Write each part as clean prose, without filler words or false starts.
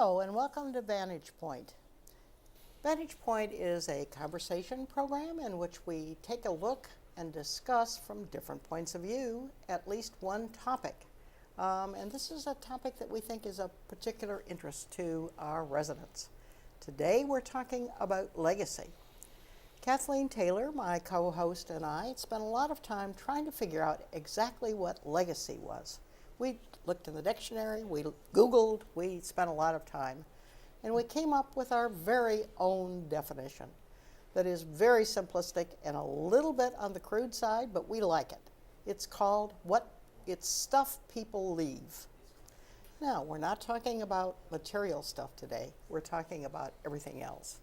Hello and welcome to Vantage Point. Vantage Point is a conversation program in which we take a look and discuss from different points of view at least one topic. And this is a topic that we think is of particular interest to our residents. Today we're talking about legacy. Kathleen Taylor, my co-host, and I spent a lot of time trying to figure out exactly what legacy was. We looked in the dictionary, we Googled, we spent a lot of time, and we came up with our very own definition that is very simplistic and a little bit on the crude side, but we like it. It's called it's stuff people leave. Now, we're not talking about material stuff today. We're talking about everything else.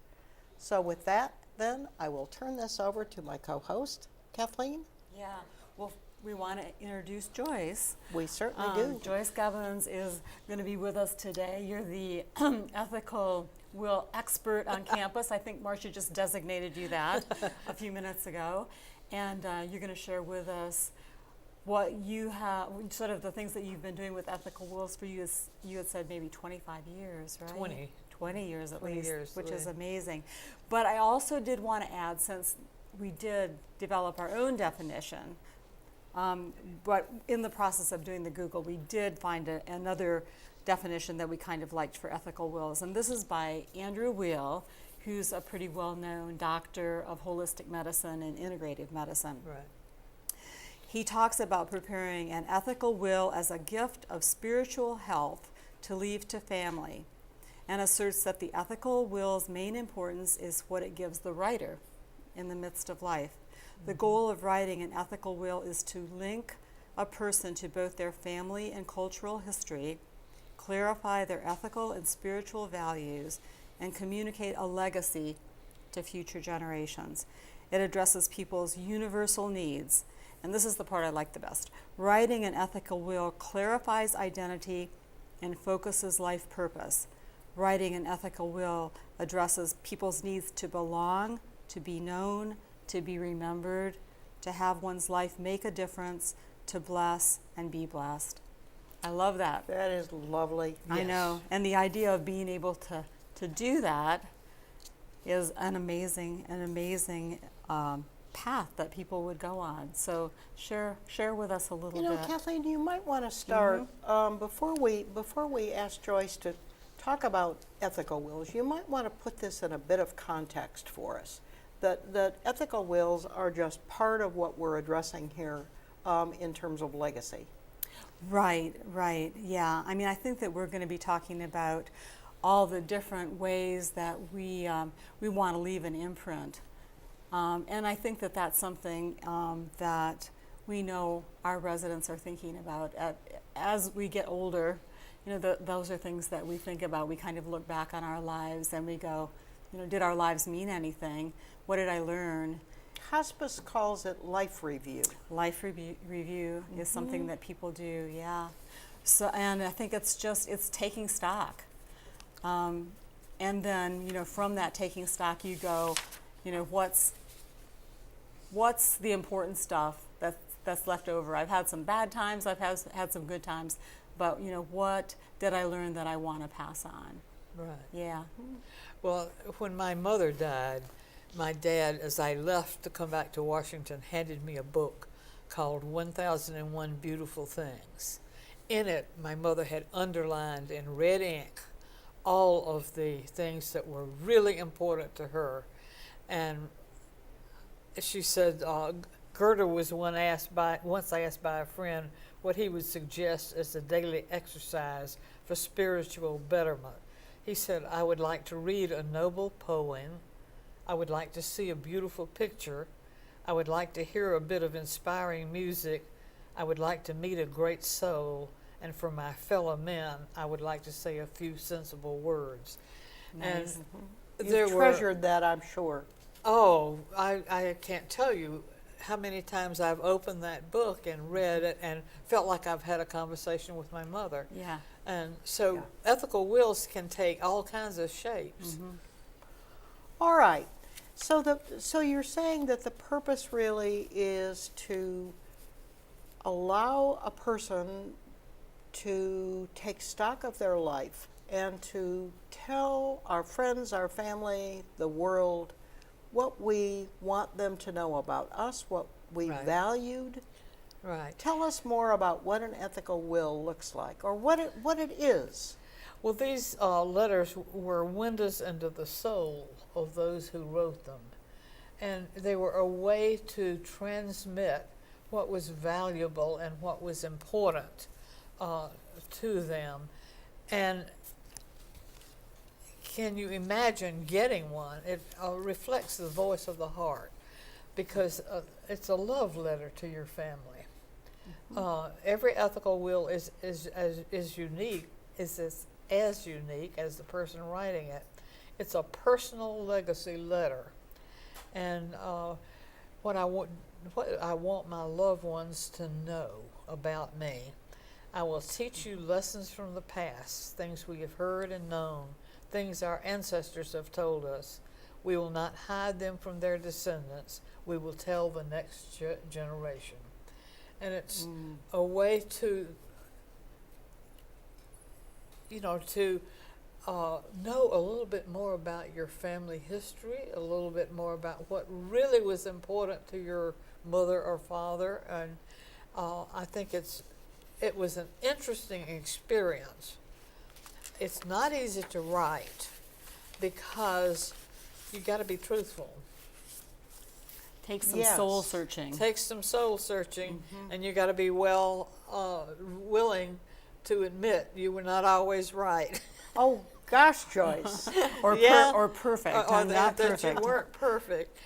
So with that, then, I will turn this over to my co-host, Kathleen. Yeah, well, we want to introduce Joyce. We certainly do. Joyce Govins is going to be with us today. You're the ethical will expert on campus. I think Marcia just designated you that a few minutes ago. And you're going to share with us what you have, sort of the things that you've been doing with ethical wills for you. You had said maybe 25 years, right? 20 years at 20 least, years, which really. is amazing. But I also did want to add, since we did develop our own definition, but in the process of doing the Google, we did find another definition that we kind of liked for ethical wills. And this is by Andrew Weil, who's a pretty well-known doctor of holistic medicine and integrative medicine. Right. He talks about preparing an ethical will as a gift of spiritual health to leave to family, and asserts that the ethical will's main importance is what it gives the writer in the midst of life. The goal of writing an ethical will is to link a person to both their family and cultural history, clarify their ethical and spiritual values, and communicate a legacy to future generations. It addresses people's universal needs, and this is the part I like the best. Writing an ethical will clarifies identity and focuses life purpose. Writing an ethical will addresses people's needs to belong, to be known, to be remembered, to have one's life make a difference, to bless and be blessed. I love that. That is lovely. I know. And the idea of being able to do that is an amazing path that people would go on. So share with us a little bit. Kathleen, you might want to start, before we ask Joyce to talk about ethical wills, you might want to put this in a bit of context for us. That ethical wills are just part of what we're addressing here in terms of legacy. Right, yeah. I mean, I think that we're going to be talking about all the different ways that we want to leave an imprint. And I think that that's something that we know our residents are thinking about as we get older. Those are things that we think about. We kind of look back on our lives and we go, did our lives mean anything? What did I learn? Hospice calls it life review. Life review is something that people do, yeah. So, and I think it's taking stock. And then, from that taking stock, you go, what's the important stuff that's left over? I've had some bad times, I've had some good times, but, what did I learn that I want to pass on? Right. Yeah. Well, when my mother died, my dad, as I left to come back to Washington, handed me a book called 1001 Beautiful Things. In it, my mother had underlined in red ink all of the things that were really important to her. And she said, Gerda was once asked by a friend what he would suggest as a daily exercise for spiritual betterment. He said, I would like to read a noble poem. I would like to see a beautiful picture. I would like to hear a bit of inspiring music. I would like to meet a great soul. And for my fellow men, I would like to say a few sensible words. Nice. And you treasured that, I'm sure. Oh, I can't tell you how many times I've opened that book and read it and felt like I've had a conversation with my mother. Yeah. And so ethical wills can take all kinds of shapes. All right. So you're saying that the purpose really is to allow a person to take stock of their life and to tell our friends, our family, the world, what we want them to know about us, what we Right. valued. Right. Tell us more about what an ethical will looks like, or what it is. Well, these letters were windows into the soul of those who wrote them. And they were a way to transmit what was valuable and what was important to them. And can you imagine getting one? It reflects the voice of the heart, because it's a love letter to your family. Every ethical will is unique, is as unique as the person writing it. It's a personal legacy letter, and what I want my loved ones to know about me. I will teach you lessons from the past, things we have heard and known, things our ancestors have told us. We will not hide them from their descendants. We will tell the next generation. And it's a way to, to know a little bit more about your family history, a little bit more about what really was important to your mother or father. And I think it was an interesting experience. It's not easy to write because you got to be truthful. Take some Yes. soul searching. Takes some soul searching, and you got to be willing to admit you were not always right. Oh gosh, Joyce. Or Yeah. or perfect. Or I'm not that perfect. you weren't perfect.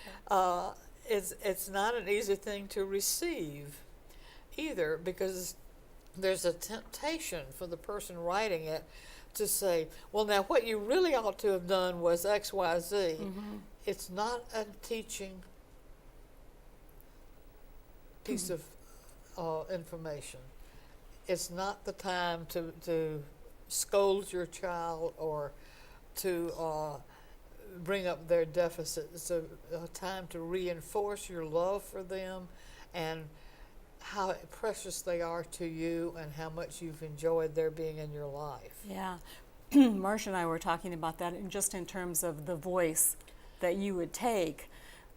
It's not an easy thing to receive either, because there's a temptation for the person writing it to say, well, now what you really ought to have done was X, Y, Z. It's not a teaching piece of information. It's not the time to scold your child or to bring up their deficits. It's a time to reinforce your love for them and how precious they are to you and how much you've enjoyed their being in your life. Yeah. Marcia and I were talking about that just in terms of the voice that you would take,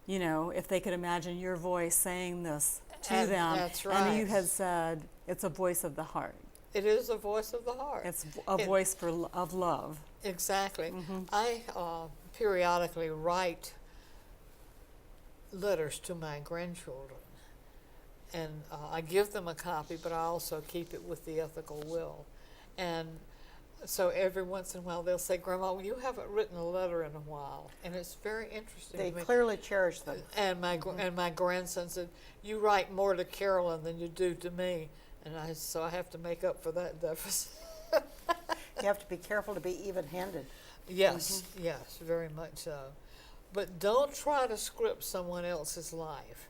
if they could imagine your voice saying this to And them. that's And you right. had said it's a voice of the heart. It is a voice of the heart. It's a voice of love. Exactly. I periodically write letters to my grandchildren, and I give them a copy, but I also keep it with the ethical will. And so every once in a while they'll say, Grandma, well, you haven't written a letter in a while. And it's very interesting They to me. clearly cherish them. And my grandson said, you write more to Carolyn than you do to me. And so I have to make up for that deficit. You have to be careful to be even-handed. Yes, yes, very much so. But don't try to script someone else's life.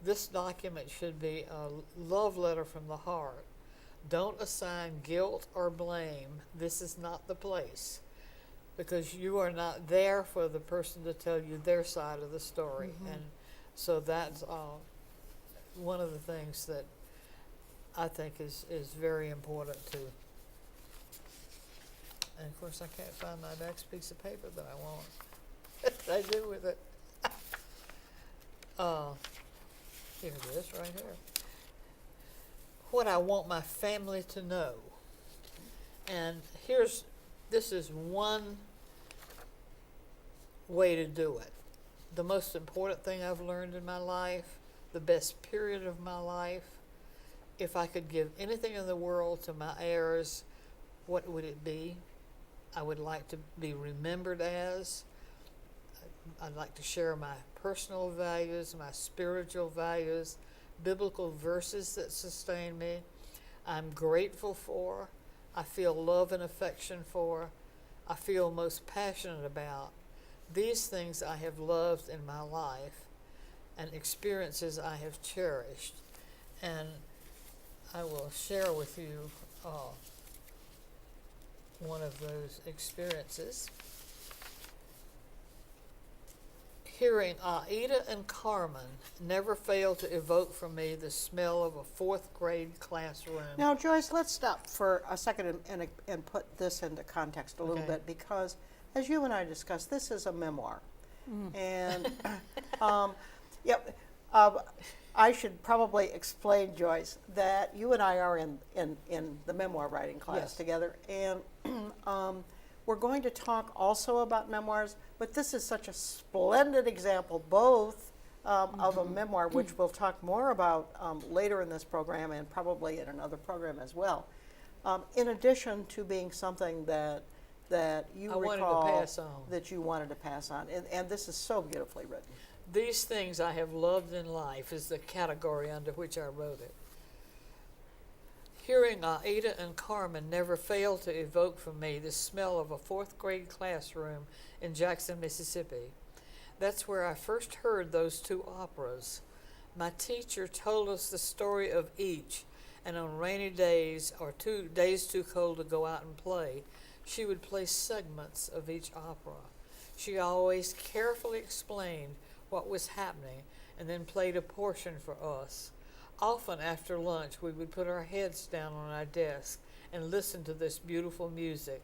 This document should be a love letter from the heart. Don't assign guilt or blame. This is not the place, because you are not there for the person to tell you their side of the story. And so that's one of the things that I think is very important too. And of course, I can't find my next piece of paper that I want. What did I do with it? Here it is, right here. What I want my family to know. And this is one way to do it. The most important thing I've learned in my life, the best period of my life. If I could give anything in the world to my heirs, what would it be? I would like to be remembered as. I'd like to share my personal values, my spiritual values, biblical verses that sustain me, I'm grateful for, I feel love and affection for, I feel most passionate about. These things I have loved in my life and experiences I have cherished. And I will share with you one of those experiences. Hearing Aida and Carmen never failed to evoke for me the smell of a fourth grade classroom. Now, Joyce, let's stop for a second and put this into context a little Okay. bit, because as you and I discussed, this is a memoir. And yeah, I should probably explain, Joyce, that you and I are in the memoir writing class Yes. together, and we're going to talk also about memoirs, but this is such a splendid example, both of a memoir, which we'll talk more about later in this program and probably in another program as well, in addition to being something that you I wanted to recall pass on. that you wanted to pass on. And this is so beautifully written. These things I have loved in life is the category under which I wrote it. Hearing Aida and Carmen never failed to evoke for me the smell of a fourth grade classroom in Jackson, Mississippi. That's where I first heard those two operas. My teacher told us the story of each, and on rainy days or days too cold to go out and play, she would play segments of each opera. She always carefully explained what was happening and then played a portion for us. Often after lunch, we would put our heads down on our desk and listen to this beautiful music.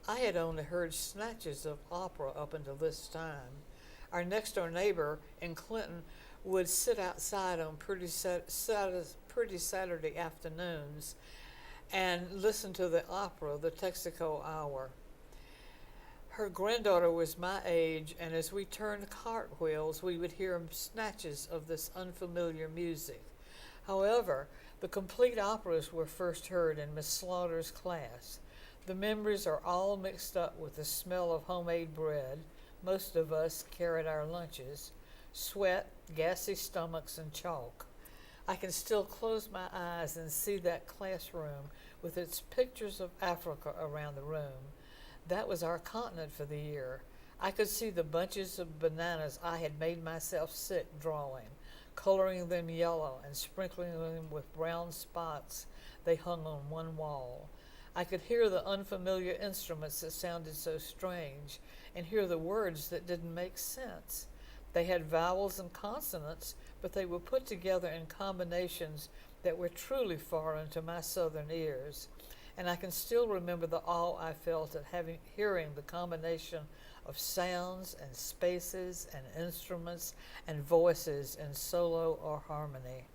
I had only heard snatches of opera up until this time. Our next door neighbor in Clinton would sit outside on pretty Saturday afternoons and listen to the opera, the Texaco Hour. Her granddaughter was my age, and as we turned cartwheels, we would hear snatches of this unfamiliar music. However, the complete operas were first heard in Miss Slaughter's class. The memories are all mixed up with the smell of homemade bread. Most of us carried our lunches, sweat, gassy stomachs, and chalk. I can still close my eyes and see that classroom with its pictures of Africa around the room. That was our continent for the year. I could see the bunches of bananas I had made myself sick drawing, coloring them yellow and sprinkling them with brown spots they hung on one wall. I could hear the unfamiliar instruments that sounded so strange and hear the words that didn't make sense. They had vowels and consonants, but they were put together in combinations that were truly foreign to my southern ears. And I can still remember the awe I felt at hearing the combination of sounds and spaces and instruments and voices in solo or harmony.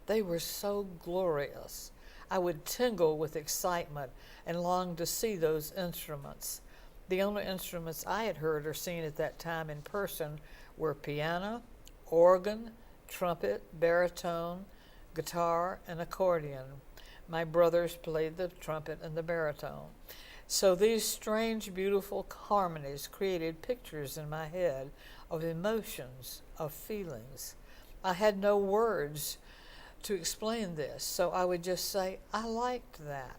They were so glorious. I would tingle with excitement and long to see those instruments. The only instruments I had heard or seen at that time in person were piano, organ, trumpet, baritone, guitar, and accordion. My brothers played the trumpet and the baritone. So these strange, beautiful harmonies created pictures in my head of emotions, of feelings. I had no words to explain this, so I would just say, I liked that.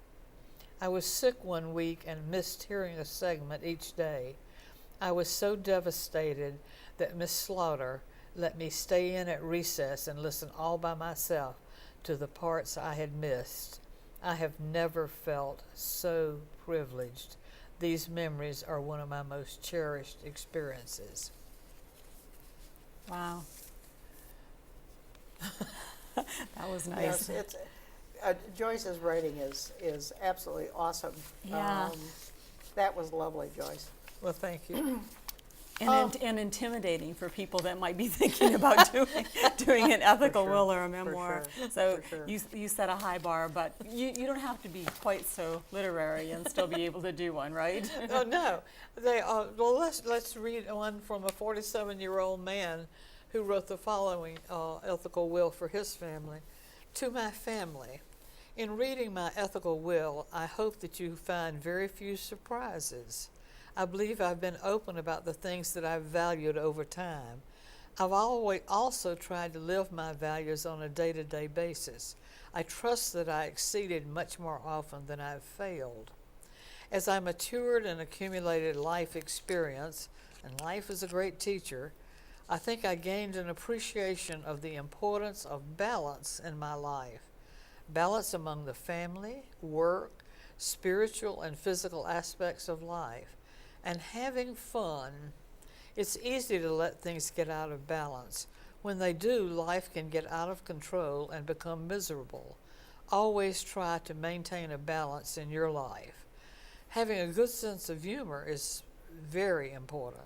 I was sick one week and missed hearing a segment each day. I was so devastated that Miss Slaughter let me stay in at recess and listen all by myself to the parts I had missed. I have never felt so privileged. These memories are one of my most cherished experiences. Wow. That was nice. Yes, it's Joyce's writing is absolutely awesome. Yeah. That was lovely, Joyce. Well, thank you. And intimidating for people that might be thinking about doing an ethical sure, will or a memoir. sure, So for sure. you set a high bar, but you don't have to be quite so literary and still be able to do one, right? Oh, no. Well, let's read one from a 47-year-old man who wrote the following ethical will for his family. To my family, in reading my ethical will, I hope that you find very few surprises. I believe I've been open about the things that I've valued over time. I've always also tried to live my values on a day-to-day basis. I trust that I exceeded much more often than I've failed. As I matured and accumulated life experience, and life is a great teacher, I think I gained an appreciation of the importance of balance in my life. Balance among the family, work, spiritual and physical aspects of life, and having fun It's easy to let things get out of balance. When they do, life can get out of control and become miserable. Always try to maintain a balance in your life. Having a good sense of humor is very important.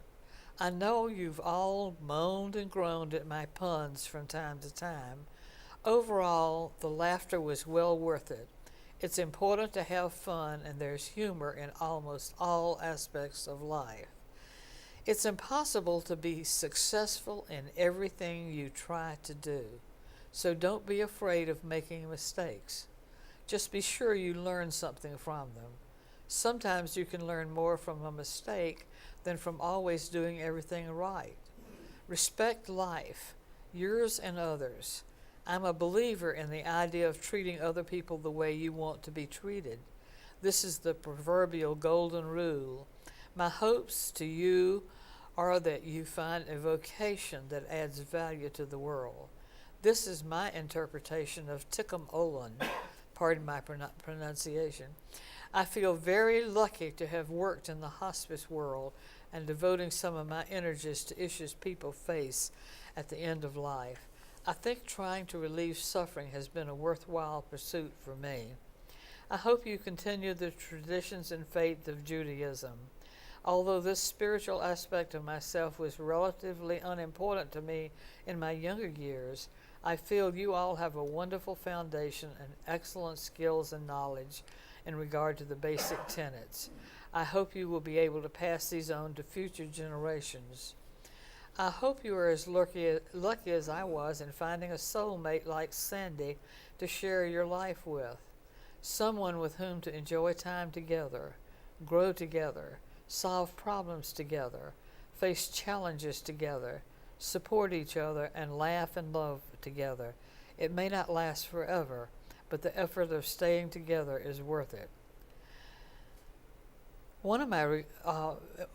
I know you've all moaned and groaned at my puns from time to time. Overall, the laughter was well worth it. It's important to have fun, and there's humor in almost all aspects of life. It's impossible to be successful in everything you try to do, so don't be afraid of making mistakes. Just be sure you learn something from them. Sometimes you can learn more from a mistake than from always doing everything right. Respect life, yours and others. I'm a believer in the idea of treating other people the way you want to be treated. This is the proverbial golden rule. My hopes to you are that you find a vocation that adds value to the world. This is my interpretation of Tikkun Olam, pardon my pronunciation. I feel very lucky to have worked in the hospice world and devoting some of my energies to issues people face at the end of life. I think trying to relieve suffering has been a worthwhile pursuit for me. I hope you continue the traditions and faith of Judaism. Although this spiritual aspect of myself was relatively unimportant to me in my younger years, I feel you all have a wonderful foundation and excellent skills and knowledge in regard to the basic tenets. I hope you will be able to pass these on to future generations. I hope you are as lucky as I was in finding a soulmate like Sandy to share your life with, someone with whom to enjoy time together, grow together, solve problems together, face challenges together, support each other, and laugh and love together. It may not last forever, but the effort of staying together is worth it.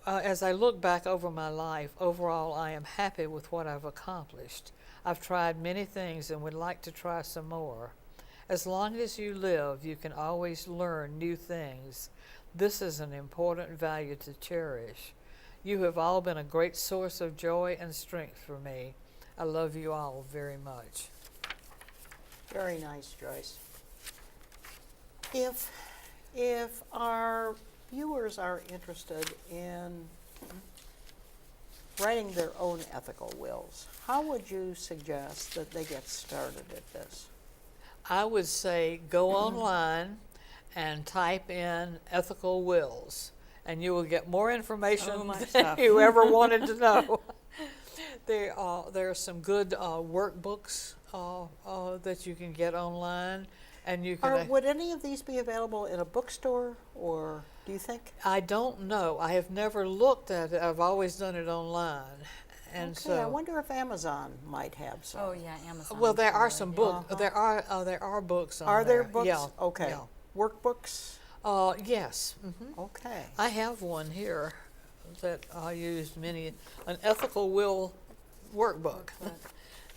As I look back over my life, overall I am happy with what I've accomplished. I've tried many things and would like to try some more. As long as you live, you can always learn new things. This is an important value to cherish. You have all been a great source of joy and strength for me. I love you all very much. Very nice, Joyce. If our viewers are interested in writing their own ethical wills, how would you suggest that they get started at this? I would say go online and type in ethical wills, and you will get more information than you ever wanted to know. There are some good workbooks that you can get online, and you can. Would any of these be available in a bookstore, or do you think? I don't know. I have never looked at it. I've always done it online, and Okay, so I wonder if Amazon might have some. Oh yeah, Amazon. well, there are would, some yeah. books. There are books on Are there there. books? Yeah. Okay. Yeah. Workbooks? Yes. Mm-hmm. Okay. I have one here that I used an ethical will workbook.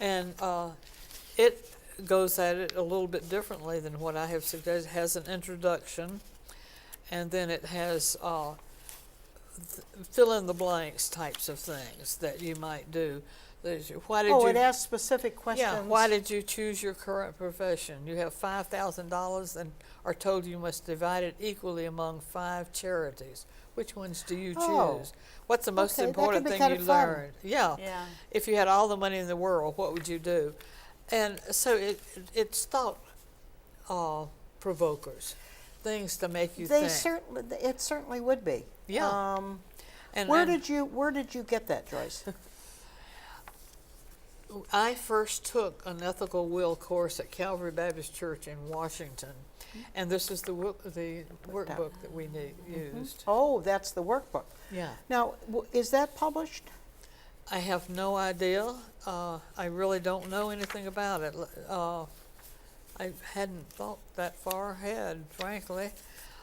And it goes at it a little bit differently than what I have suggested. It has an introduction, and then it has fill in the blanks types of things that you might do. Why did you? It asks specific questions. Yeah. Why did you choose your current profession? You have $5,000 and are told you must divide it equally among 5 charities. Which ones do you choose? Oh. What's the most Okay, that important could be thing kind you of fun. learned? Yeah. Yeah. If you had all the money in the world, what would you do? And so it's thought provokers, things to make you think. It certainly would be. Yeah. And Where did you get that, Joyce? I first took an ethical will course at Calvary Baptist Church in Washington, and this is the workbook that we used. Oh, that's the workbook. Yeah. Now, is that published? I have no idea. I really don't know anything about it. I hadn't thought that far ahead, frankly.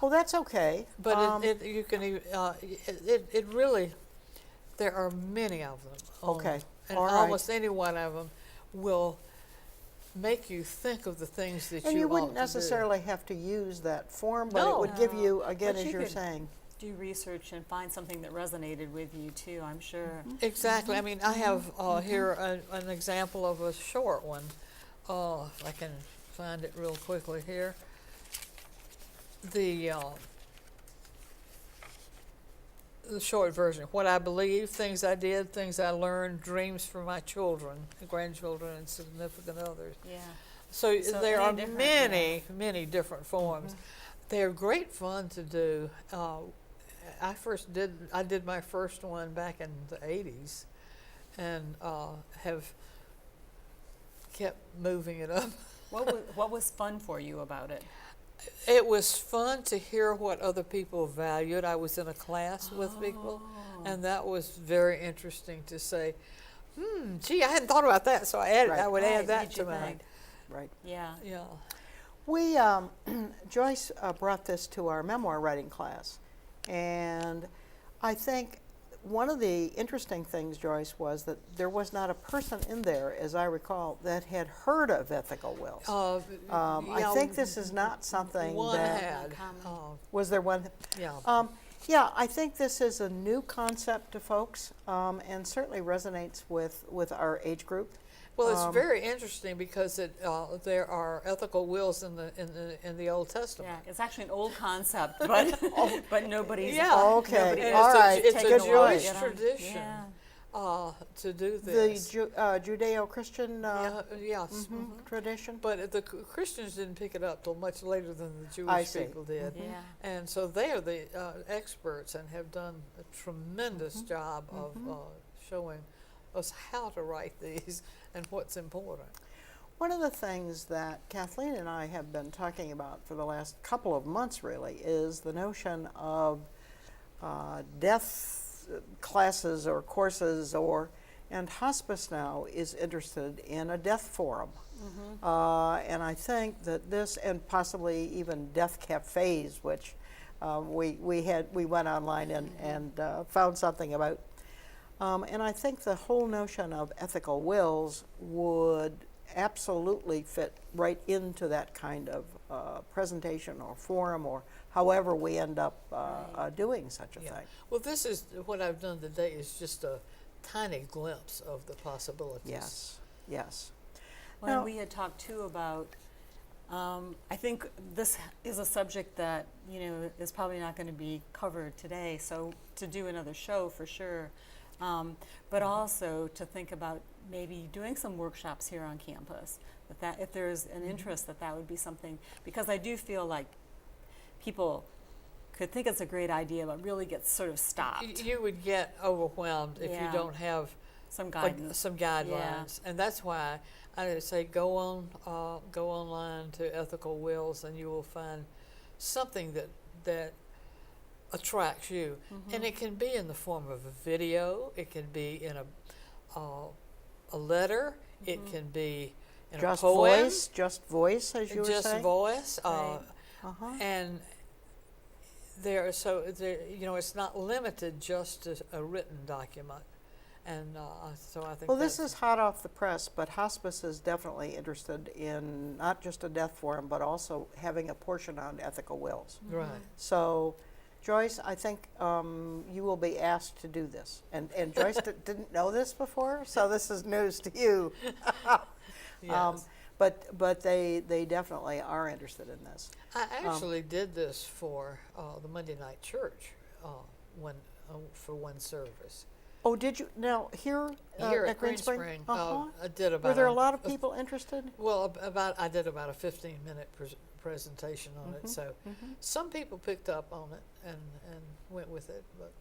Well, that's okay. But you can it really, there are many of them. Okay. And All right. almost any one of them will make you think of the things that And you you ought wouldn't to do. necessarily have to use that form, but it No. would give you, again, But as you you're could- saying. do research and find something that resonated with you too, I'm sure. Exactly. I mean, I have here an example of a short one. If I can find it real quickly here. The short version: what I believe, things I did, things I learned, dreams for my children, grandchildren, and significant others. Yeah. So there are different, many different forms. They're great fun to do. I did my first one back in the 80s, and have kept moving it up. What was fun for you about it? It was fun to hear what other people valued. I was in a class with people, and that was very interesting to say, gee, I hadn't thought about that, so I would add that to mine. Right. Yeah. Yeah. We, Joyce brought this to our memoir writing class, and I think one of the interesting things, Joyce, was that there was not a person in there, as I recall, that had heard of ethical wills. I think this is not something one that had. was there one. Yeah. Yeah, I think this is a new concept to folks, and certainly resonates with our age group. Well, it's very interesting because there are ethical wills in the Old Testament. Yeah, it's actually an old concept, but nobody's Okay, nobody all right. It's taken a a while to Jewish get on. tradition Yeah. to do The this. Judeo-Christian Yes. tradition. But the Christians didn't pick it up till much later than the I Jewish see. people did. Yeah. And so they are the experts and have done a tremendous job of showing us how to write these and what's important. One of the things that Kathleen and I have been talking about for the last couple of months, really, is the notion of death classes or courses, and hospice now is interested in a death forum. And I think that this, and possibly even death cafes, which we went online and found something about. And I think the whole notion of ethical wills would absolutely fit right into that kind of presentation or forum, or however we end up doing such a thing. Well, this is what I've done today is just a tiny glimpse of the possibilities. Yes, yes. Well, Now- we had talked too about, I think this is a subject that, is probably not going to be covered today, so to do another show for sure. But also to think about maybe doing some workshops here on campus, that if there's an interest, that would be something, because I do feel like people could think it's a great idea, but really get sort of stopped. You would get overwhelmed if you Yeah. don't have Some guidance. some guidelines, and that's why I would say go online to Ethical Wills, and you will find something that attracts you. And it can be in the form of a video, it can be in a letter, it can be in Just a poem, just voice, as you were just saying. voice, Right. and it's not limited just to a written document, and so I think. Well, this is hot off the press, but hospice is definitely interested in not just a death forum, but also having a portion on ethical wills. right. So, Joyce, I think you will be asked to do this. And Joyce didn't know this before, so this is news to you. Yes. But they definitely are interested in this. I actually did this for the Monday night church for one service. Oh, did you? Now, here at Green Spring? I did about. Were there a lot of people interested? Well, I did about a 15-minute presentation on it, so some people picked up on it and went with it. But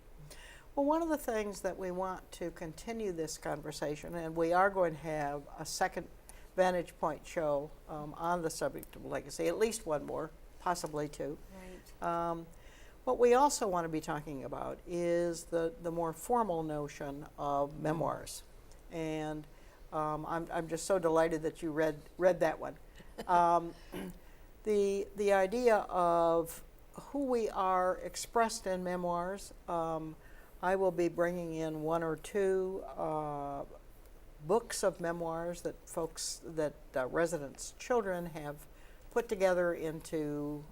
Well, one of the things that we want to continue this conversation, and we are going to have a second Vantage Point show on the subject of legacy, at least one more, possibly two. Right. What we also want to be talking about is the more formal notion of memoirs. And I'm just so delighted that you read that one. The idea of who we are expressed in memoirs. I will be bringing in one or two books of memoirs that residents' children have put together into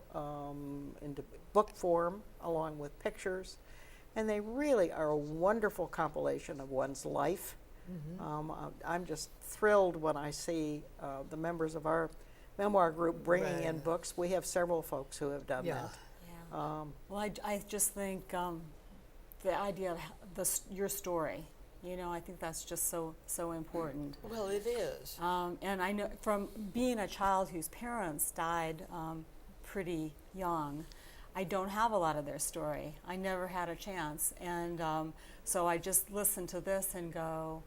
book form along with pictures, and they really are a wonderful compilation of one's life. I'm just thrilled when I see the members of our memoir group bringing in Right. books. We have several folks who have done Yeah. that. Yeah. Well, I just think the idea of your story, you know, I think that's just so important. Well, it is. And I know from being a child whose parents died pretty young, I don't have a lot of their story. I never had a chance. And so I just listen to this and go,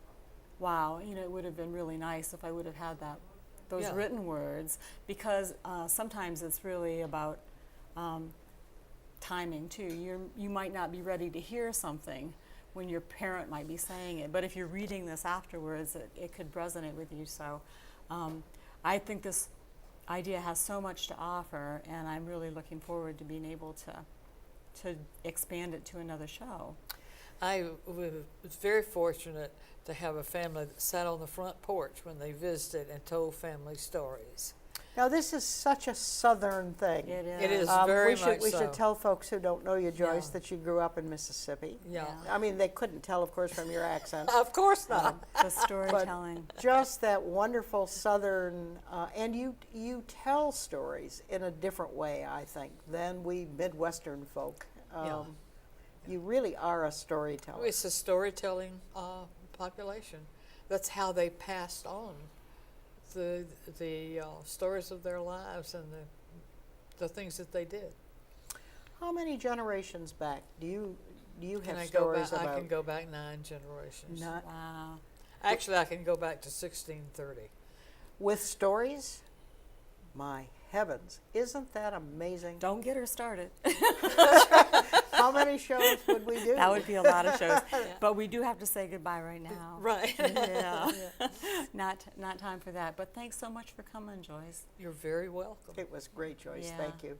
wow, you know, it would have been really nice if I would have had those Yeah. written words, because sometimes it's really about timing too. You might not be ready to hear something when your parent might be saying it, but if you're reading this afterwards, it could resonate with you. So I think this idea has so much to offer, and I'm really looking forward to being able to expand it to another show. I was very fortunate to have a family that sat on the front porch when they visited and told family stories. Now, this is such a Southern thing. It is. It is very much we so. should tell folks who don't know you, Joyce, Yeah. that you grew up in Mississippi. Yeah. Yeah. I mean, they couldn't tell, of course, from your accent. Of course not. The storytelling. Just that wonderful Southern, and you tell stories in a different way, I think, than we Midwestern folk. Yeah. You really are a storyteller. It's a storytelling population. That's how they passed on the stories of their lives and the things that they did. How many generations back do you Can have I go stories back? about? I can go back 9 generations. Not Wow. Actually, I can go back to 1630. with stories? My heavens, isn't that amazing? Don't get her started. How many shows would we do? That would be a lot of shows. But we do have to say goodbye right now. Right. Yeah. Not time for that. But thanks so much for coming, Joyce. You're very welcome. It was great, Joyce. Yeah. Thank you.